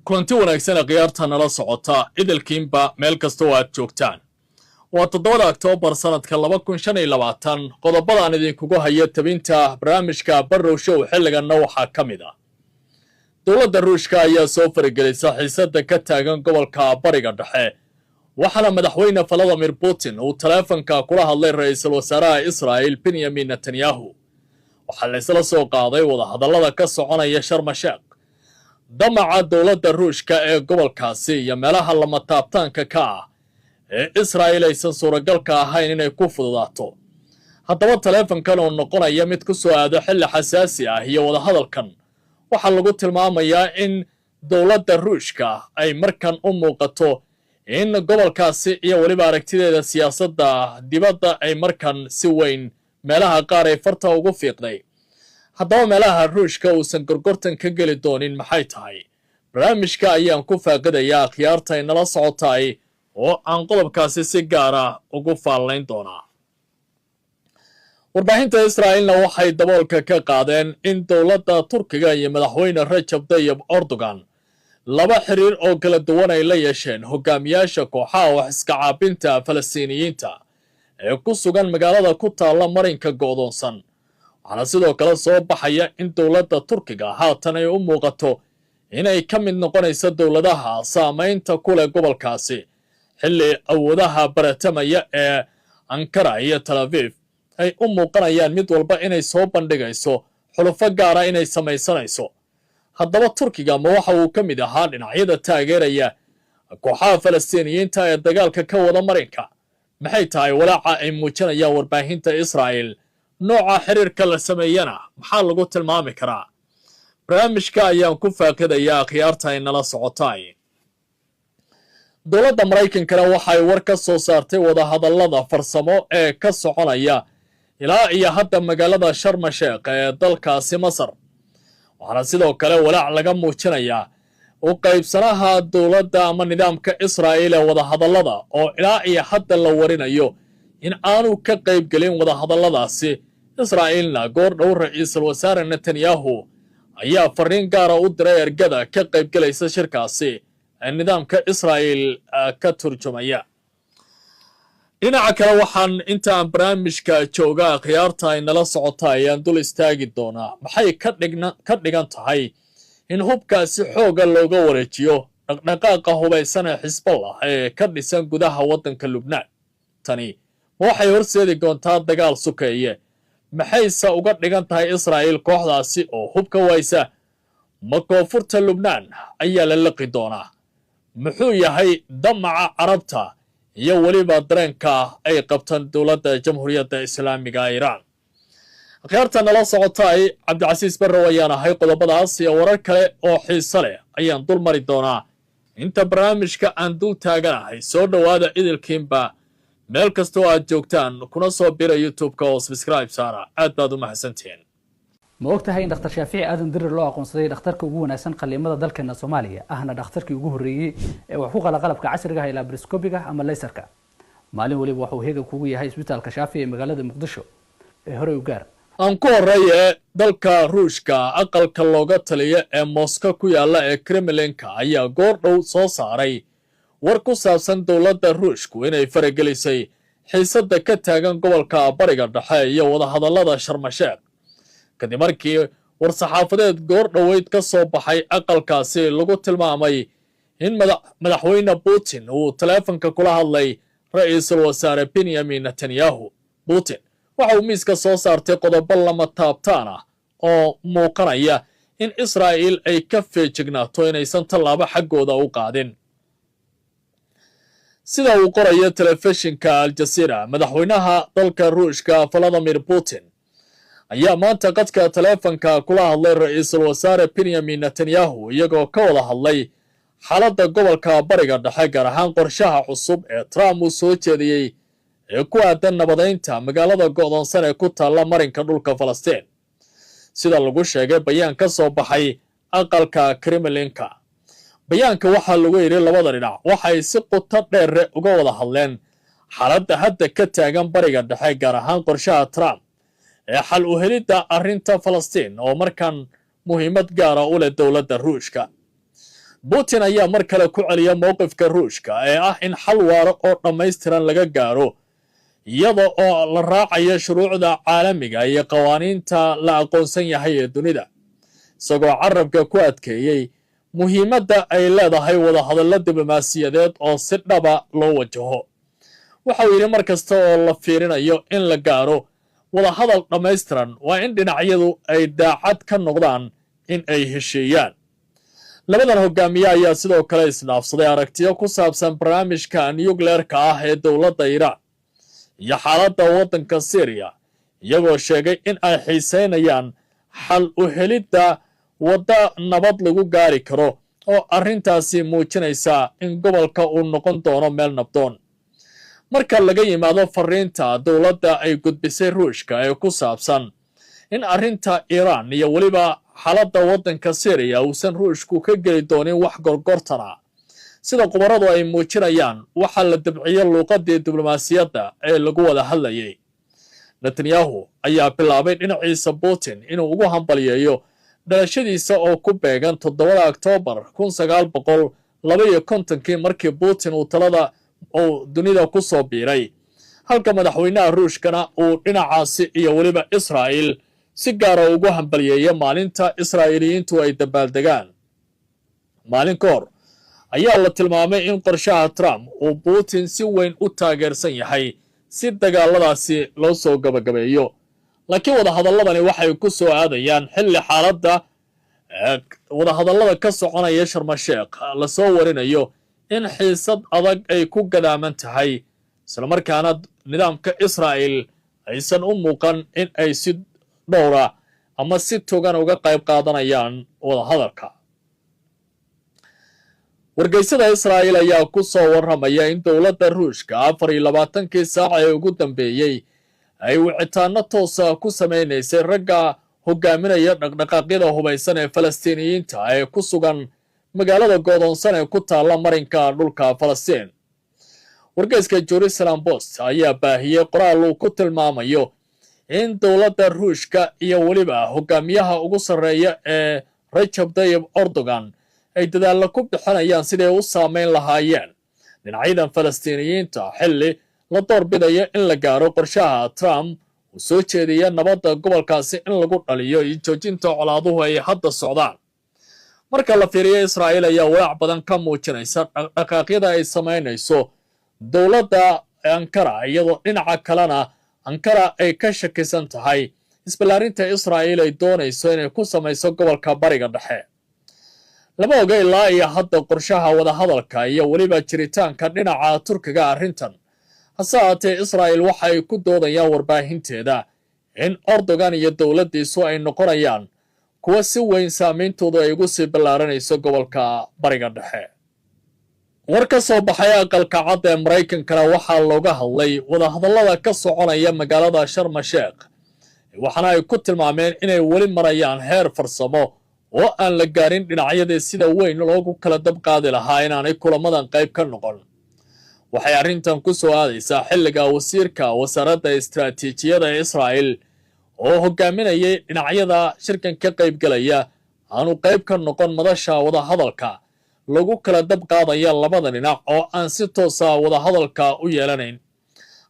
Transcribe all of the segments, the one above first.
kulanti wanaagsan khiyaarta nala socota idilkiinba meel kasta oo aad joogtaan waa 7 Oktoobar sanadka 2025 qodobadaan idinkugu haya tabinta barnaamijka Barrow Show xilligan waxaa kamid ah dowladda Ruushka ayaa soo faragelisay xiisada ka taagan gobolka Bariga Dhexe waxaana madaxweyne Vladimir Putin uu taleefanka kula hadlay ra'iisul wasaaraha Israel Benjamin Netanyahu waxaa la isla soo qaaday wada hadallada ka soconaya Sharm el-Sheikh damaca dowladda Ruushka ee gobolkaasi iyo meelaha lama taabtaanka ka ah ee Israel aysan suuragalka ahayn inay ku fududaato haddaba taleefankan oo noqonaya mid ku soo aado xilli xasaasi ah iyo wada hadalkan waxaa lagu tilmaamayaa in dowladda Ruushka ay markan u muuqato in gobolkaasi iyo waliba aragtideeda siyaasadda dibadda ay markan si weyn meelaha qaar ay farta ugu fiiqday haddaba meelaha Ruushka uusan gorgortan ka geli doonin maxay tahay barnaamijka ayaan ku faaqadayaa khiyaarta inala socotay oo aan qodobkaasi si gaar ah ugu faalayn doonaa warbaahinta Israa'iilna waxay daboolka ka qaadeen in dowladda Turkiga iyo madaxweyne Rajab Tayyip Erdogan laba xiriir oo kala duwan ay la yeesheen hogaamiyaasha kooxaha wax iska caabinta Falastiiniyiinta ee ku sugan magaalada ku taala marinka go'doonsan waxaana sidoo kale soo baxaya in dowladda Turkiga haatan ay u muuqato inay ka mid noqonayso dowladaha saamaynta ku leh gobolkaasi xilli awoodaha baratamaya ee Ankara iyo Tel Aviv ay u muuqanayaan mid walba inay soo bandhigayso xulufo gaara inay samaysanayso haddaba Turkiga ma waxa uu ka mid ahaa dhinacyada taageeraya kooxaha Falastiiniyiinta ee dagaalka ka wada marinka maxay tahay walaaca ay muujinayaan warbaahinta Israa'iil nooca xiriirka la sameeyana maxaa lagu tilmaami karaa barnaamijka ayaan ku faaqadayaa khiyaarta inala socotay dowladda Mareykankana waxay war ka soo saartay wada hadallada farsamo ee ka soconaya ilaa iyo hadda magaalada Sharm el-Sheikh ee dalkaasi Masar waxaana sidoo kale walaac laga muujinayaa u qaybsanaha dowladda ama nidaamka Israa'iil ee wada hadallada oo ilaa iyo hadda la warinayo in aanu ka qayb gelin wada hadalladaasi Israa'iilna goor dhow ra'iisul wasaare Netanyahu ayaa fariin gaar ah u diray ergada ka qayb galaysa shirkaasi ee nidaamka Israa'iil ka turjumaya dhinaca kale waxaan intaan barnaamijka jooga khiyaarta inala socotay ayaan dul istaagi doonaa maxay ka dhigan tahay in hubkaasi xooga looga wareejiyo dhaqdhaqaaqa hubaysan ee Xisbullah ee ka dhisan gudaha waddanka Lubnaan tani waxay horseedi doontaa dagaal sukeeye maxayse uga dhigan tahay Israa'iil kooxdaasi oo hubka waysa ma koonfurta Lubnaan ayaa la liqi doonaa muxuu yahay damaca Carabta iyo waliba dareenka ay qabtaan dowladda Jamhuuriyadda Islaamiga Iiraan khiyaarta nala socotay Cabdicasiis Barrow ayaan ahay qodobadaas iyo warar kale oo xiiso leh ayaan dul mari doonaa inta barnaamijka aan dul taaganahay soo dhawaada idilkiinba meel kasta oo aad joogtaan kuna soo bira YouTube-ka oo subscribe saara aad baad u mahadsantiin ma ogtahay in dhakhtar Shaafici aadan dirir loo aqoonsaday dhakhtarka ugu wanaagsan qaliimada dalkeena Soomaaliya ahna dhakhtarkii ugu horeeyay ee wax ku qala qalabka casriga ah ee laparoscopiga ama laserka maalin waliba waxa uu heegan kugu yahay isbitaalka Shaafici ee magaalada Muqdisho ee hore u gaar aan ku horeeyay dalka Ruushka aqalka looga taliyo ee Moscow ku yaala ee Kremlinka ayaa goor dhow soo saaray war ku saabsan dowladda Ruushku inay faragelisay xiisada ka taagan gobolka Bariga Dhexe iyo wada hadallada Sharm el-Sheikh kadib markii war saxaafadeed goor dhoweyd ka soo baxay aqalkaasi lagu tilmaamay in madaxweyne Putin uu taleefanka kula hadlay ra'iisul wasaare Benjamin Netanyahu Putin waxa uu miiska soo saartay qodobo lama taabtaan ah oo muuqanaya in Israa'iil ay ka feejignaato inaysan tallaabo xaggooda u qaadin sida uu qorayo telefishinka Al Jazeera madaxweynaha dalka Ruushka Vladimir Putin ayaa maanta qadka taleefanka kula hadlay ra'iisul wasaare Benjamin Netanyahu iyagoo ka wada hadlay xaaladda gobolka Bariga Dhexe gaar ahaan qorshaha cusub ee Trump uu soo jeediyay ee ku aadan nabadeynta magaalada go'doonsan ee ku taala marinka dhulka Falastiin sida lagu sheegay bayaan ka soo baxay aqalka Kremlinka bayaanka waxaa lagu yiri labada dhinac waxay si qoto dheer uga wada hadleen xaaladda hadda ka taagan Bariga Dhexe gaar ahaan qorshaha Trump ee xal u helidda arrinta Falastiin oo markan muhiimad gaar ah u leh dowladda Ruushka Putin ayaa mar kale ku celiya mowqifka Ruushka ee ah in xal waara oo dhammaystiran laga gaaro iyada oo la raacayo shuruucda caalamiga iyo qawaaniinta la aqoonsan yahay ee dunida, isagoo carabka ku adkeeyey muhiimadda ay leedahay wadahadallo diblomaasiyadeed oo si dhaba loo wajaho. waxa uu yidhi mar kasta oo la fiirinayo in la gaaro wadahadal dhammaystiran waa in dhinacyadu ay daacad ka noqdaan in ay heshiiyaan. labadan hogaamiye ayaa sidoo kale isdhaafsaday aragtiyo ku saabsan barnaamijka nukleerka ah ee dowladda Iiraan iyo xaaladda waddanka Syria, iyagoo sheegay in ay xiiseynayaan xal u helidda wadda nabad lagu gaari karo oo arrintaasi muujinaysa in gobolka uu noqon doono meel nabdoon. marka laga yimaado fariinta dowladda ay gudbisay Ruushka ee ku saabsan in arrinta Iiraan iyo weliba xaaladda waddanka Syria uusan Ruushku ka geli doonin wax gorgortana, sida khubaradu ay muujinayaan waxa la dabciyay luuqadii diblomaasiyadda ee lagu wada hadlayay. Netanyahu ayaa bilaabay dhinaciisa Putin inuu ugu hambalyeeyo dhalashadiisa oo ku beegan 7 Oktoobar 1952 markii Putin uu talada oo dunida ku soo biiray, halka madaxweynaha Ruushkana uu dhinacaasi iyo weliba Israa'iil si gaar ah ugu hambalyeeyay maalinta Israa'iiliyiintu ay dabaaldegaan. maalin ka hor ayaa la tilmaamay in qorshaha Trump uu Putin si weyn u taageersan yahay si dagaaladaasi loo soo gabagabeeyo, laakiin wadahadalladani waxay ku soo aadayaan xilli xaaladda wadahadallada ka soconaya Sharm el-Sheikh la soo warinayo in xiisad adag ay ku gadaaman tahay, isla markaana nidaamka Israa'iil aysan u muuqan in ay si dhowra ama si togan uga qayb qaadanayaan wadahadalka. wargeysada Israa'iil ayaa ku soo warramaya in dowladda Ruushka 24 saac ee ugu dambeeyay ay wicitaano toos ah ku sameynaysay ragga hogaaminaya dhaqdhaqaaqyada hubaysan ee Falastiiniyiinta ee ku sugan magaalada go'doonsan ee ku taalla marinka dhulka Falastiin. wargeyska Jerusalem Post ayaa baahiyay qoraal uu ku tilmaamayo in dowladda Ruushka iyo weliba hogaamiyaha ugu sarreeya ee Recep Tayyip Erdogan ay dadaal ku bixinayaan sidii u saameyn lahaayeen dhinacyadan Falastiiniyiinta xilli la doorbidayo in la gaaro qorshaha Trump uu soo jeediyay nabadda gobolkaasi in lagu dhaliyo iyo joojinta colaaduhu ay hadda socdaan. marka la fiiriyo Israa'iil ayaa walaac badan ka muujinaysa dhaqdhaqaaqyada ay sameynayso dowladda Ankara, iyadoo dhinaca kalena Ankara ay ka shakisan tahay isballaarinta Israa'iil ay doonayso inay ku samayso gobolka Bariga Dhexe. lama oga ilaa iyo hadda qorshaha wadahadalka iyo weliba jiritaanka dhinaca Turkiga arrintan, hase haatee Israa'iil waxa ay ku doodayaan warbaahinteeda in Erdogan iyo dowladdiisu ay noqonayaan kuwa si weyn saameyntoodu ay ugu sii ballaaranayso gobolka Bariga Dhexe. war ka soo baxay aqalka cad ee Maraykankana waxaa looga hadlay wadahadallada ka soconaya magaalada Sharm el-Sheikh, waxaana ay ku tilmaameen inay weli marayaan heer farsamo oo aan la gaarin dhinacyadii sida weyn loogu kala dab qaadi lahaa inaanay kulamadan qayb ka noqon. waxay arrintan ku soo aadaysaa xilliga wasiirka wasaaradda istiraatiijiyada ee Israa'iil oo hogaaminayay dhinacyada shirkan ka qaybgalaya aanu qayb ka noqon madasha wadahadalka lagu kala dab qaadaya labada dhinac oo aan si toos ah wadahadalka u yeelanayn.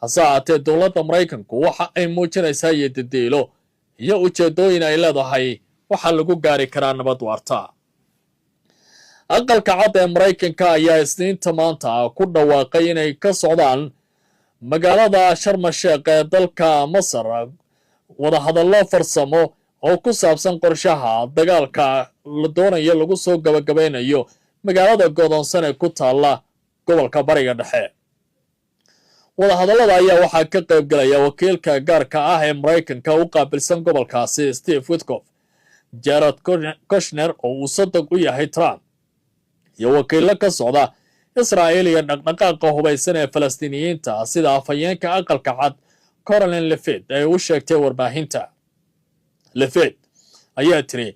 hase haatee dowladda Maraykanku waxa ay muujinaysaa yeedidiilo iyo ujeedooyin ay leedahay waxa lagu gaari karaa nabad waarta. aqalka cad ee Maraykanka ayaa Isniinta maanta ku dhawaaqay inay ka socdaan magaalada Sharm el-Sheikh ee dalka Masar wadahadallo farsamo oo ku saabsan qorshaha dagaalka la doonayo lagu soo gabagabeynayo magaalada go'doonsan ee ku taalla gobolka Bariga Dhexe. wadahadallada ayaa waxaa ka qaybgalaya wakiilka gaarka ah ee Maraykanka u qaabilsan gobolkaasi Steve Witkoff, Jared Kushner oo uu sodog u yahay Trump, iyo wakiilo ka socda Israa'iil iyo dhaqdhaqaaqa hubaysan ee Falastiiniyiinta sida afhayeenka aqalka cad Caroline Levitt ay u sheegtay warbaahinta. Levitt ayaa tiri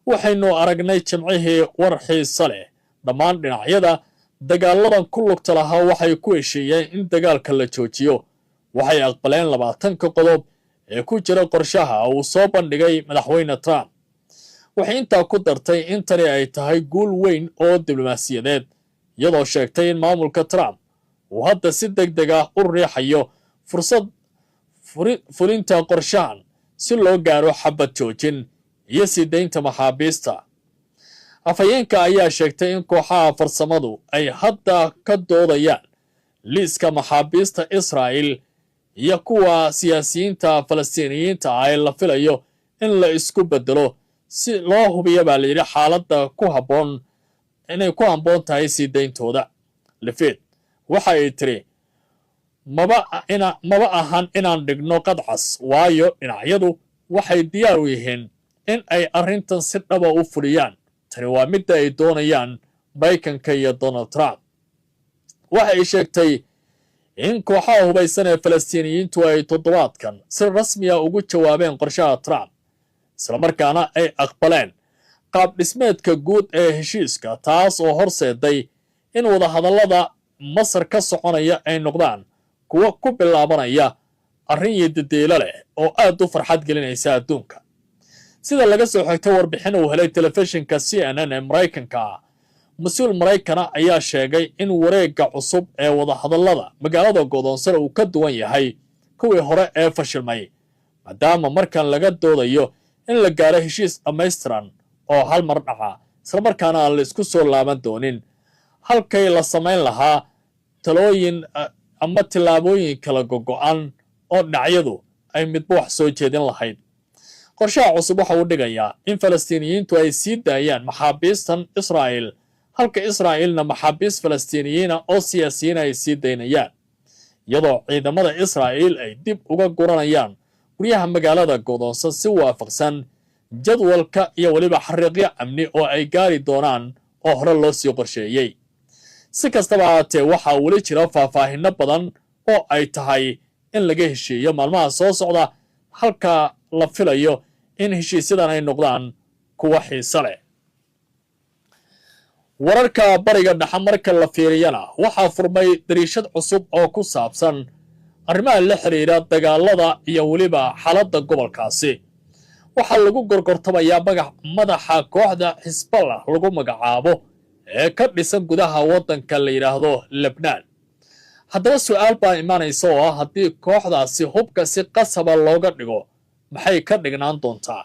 waxaynu aragnay jimcihii war xiiso leh, dhammaan dhinacyada dagaaladan ku lugta lahaa waxay ku heshiiyeen in dagaalka la joojiyo, waxay aqbaleen 20 qodob ee ku jira qorshaha uu soo bandhigay madaxweyne Trump. waxay intaa ku dartay in tani ay tahay guul weyn oo diblomaasiyadeed iyadoo sheegtay in maamulka Trump uu hadda si degdeg ah u riixayo fursad fulinta qorshahan si loo gaaro xabad joojin iyo sii deynta maxaabiista. Afhayeenka ayaa sheegtay in kooxaha farsamadu ay hadda ka doodayaan liiska maxaabiista Israa'iil iyo kuwa siyaasiyiinta Falastiiniyiinta ah ee la filayo in la isku bedelo si loo hubiyo baa la yidhi xaaladda inay ku habboon tahay sii deyntooda. Lafeed waxa ay tiri maba ahan inaan dhigno qadcas waayo dhinacyadu waxay diyaar u yihiin in ay arrintan si dhaba u fuliyaan. tani waa midda ay doonayaan Biden iyo Donald Trump. waxa ay sheegtay in kooxaha hubaysan ee Falastiiniyiintu ay toddobaadkan si rasmi ah ugu jawaabeen qorshaha Trump isla markaana ay aqbaleen qaab dhismeedka guud ee heshiiska, taas oo horseeday in wadahadallada Masar ka soconaya ay noqdaan kuwa ku bilaabanaya arrin yididiilo leh oo aad u farxad gelinaysa adduunka. sida laga soo xigtay warbixin uu helay telefishinka CNN ee Maraykanka, mas-uul Maraykana ayaa sheegay in wareegga cusub ee wadahadallada magaalada go'doonsan uu ka duwan yahay kuwii hore ee fashilmay, maadaama markan laga doodayo in la gaaro heshiis dhammaystiran oo hal mar dhaca isla markaana aan la isku soo laaban doonin halkay la samayn lahaa talooyin ama tillaabooyin kala gogo'an oo dhinacyadu ay midba wax soo jeedin lahayd. qorshaha cusub waxa uu dhigayaa in Falastiiniyiintu ay sii daayaan maxaabiistan Israa'iil halka Israa'iilna maxaabiis Falastiiniyiina oo siyaasiyiin ay sii daynayaan, iyadoo ciidamada Israa'iil ay dib uga guranayaan guryaha magaalada go'doonsan si waafaqsan jadwalka iyo weliba xariiqyo amni oo ay gaari doonaan oo hore loo sii qorsheeyey. si kastaba ahaatee waxaa weli jira faahfaahinno badan oo ay tahay in laga heshiiyo maalmaha soo socda, halka la filayo in heshiisyadan ay noqdaan kuwa xiiso leh. wararka bariga dhexe marka la fiiriyana waxaa furmay dariishad cusub oo ku saabsan arrimaha la xiriira dagaalada iyo weliba xaaladda gobolkaasi. waxaa lagu gorgortamayaa madaxa kooxda Xisballah lagu magacaabo ee ka dhisan gudaha waddanka la yidhaahdo Lebnaan. haddaba su'aal baa imaanaysa oo ah haddii kooxdaasi hubka si qasaba looga dhigo maxay ka dhignaan doontaa.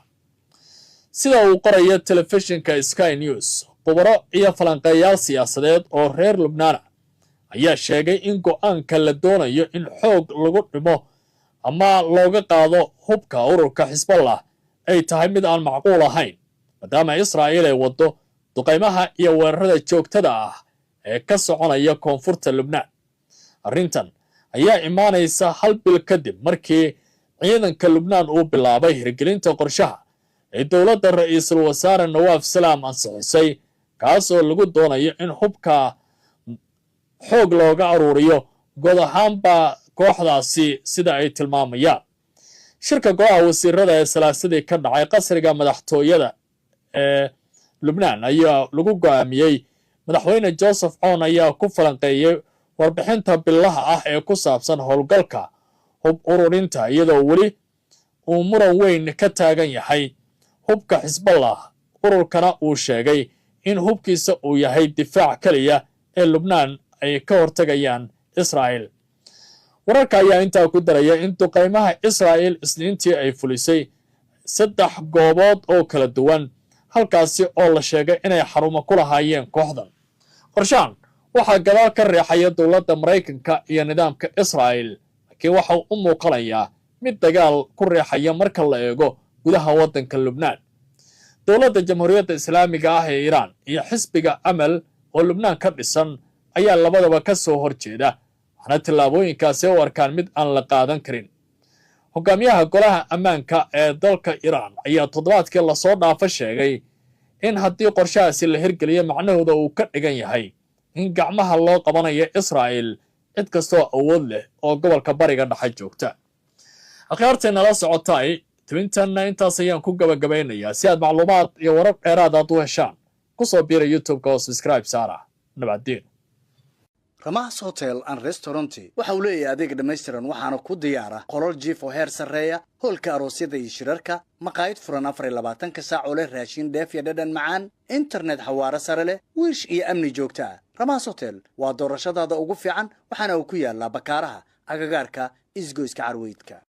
sida uu qorayo telefishinka Sky News, khubaro iyo falanqeeyaal siyaasadeed oo reer Lubnaan ayaa sheegay in go'aanka la doonayo in xoog lagu dhimo ama looga qaado hubka ururka Xisballah ay tahay mid aan macquul ahayn, maadaama Israa'iil ay waddo duqaymaha iyo weerarada joogtada ah ee ka soconaya koonfurta Lubnaan. arrintan ayaa imaanaysa hal bil kadib markii ciidanka Lubnaan uu bilaabay hirgelinta qorshaha ee dowladda ra'iisul wasaare Nawaaf Salaam ansixisay, kaas oo lagu doonayo in hubka xoog looga aruuriyo guud ahaanba kooxdaasi sida ay tilmaamayaan. shirka golaha wasiirada ee salaasadii ka dhacay qasriga madaxtooyada ee Lubnaan ayaa lagu go'aamiyey. madaxweyne Joseph Aoun ayaa ku falanqeeyay warbixinta bilaha ah ee ku saabsan howlgalka hub ururinta, iyadoo weli uu muran weyn ka taagan yahay hubka Xisballah. ururkana uu sheegay in hubkiisa uu yahay difaac kaliya ee Lubnaan ay ka hortagayaan Israa'iil. wararka ayaa intaa ku daraya in duqaymaha Israa'iil isniintii ay fulisay 3 goobood oo kala duwan, halkaasi oo la sheegay inay xarumo ku lahaayeen kooxdan. qorshahan waxaa gadaal ka riixaya dowladda Maraykanka iyo nidaamka Israa'iil, laakiin waxa uu u muuqanayaa mid dagaal ku riixaya marka la eego gudaha waddanka Lubnaan. dowladda Jamhuuriyadda Islaamiga ah ee Iiraan iyo xisbiga Amal oo Lubnaan ka dhisan ayaa labadaba ka soo horjeeda, waxaana tillaabooyinkaasi u arkaan mid aan la qaadan karin. hogaamiyaha golaha ammaanka ee dalka Iiraan ayaa toddobaadkii lasoo dhaafa sheegay in haddii qorshahaasi la hirgeliyo macnahooda uu ka dhigan yahay in gacmaha loo qabanayo Israa'iil cid kastoo awood leh oo gobolka bariga dhexe joogta. akhyaarteena la socotay twintanna intaas ayaan ku gabagabaynayaa. si aad macluumaad iyo warar dheeraad aad u heshaan ku soo biira YouTube-ka oo subscribe saara. nabadgelyo. Ramas Hotel and Restaurant waxa uu leeyahay adeeg dhameystiran waxaana ku diyaara qolal jiif oo heer sareeya hoolka aroosyada iyo shirarka maqaayad furan 24 saac oo leh raashin dheef iyo dhadhan macaan internet xawaare sare leh wiish iyo amni joogto ah Ramas Hotel waa doorashadaada ugu fiican waxaana uu ku yaalaa Bakaaraha agagaarka isgoyska Carweydka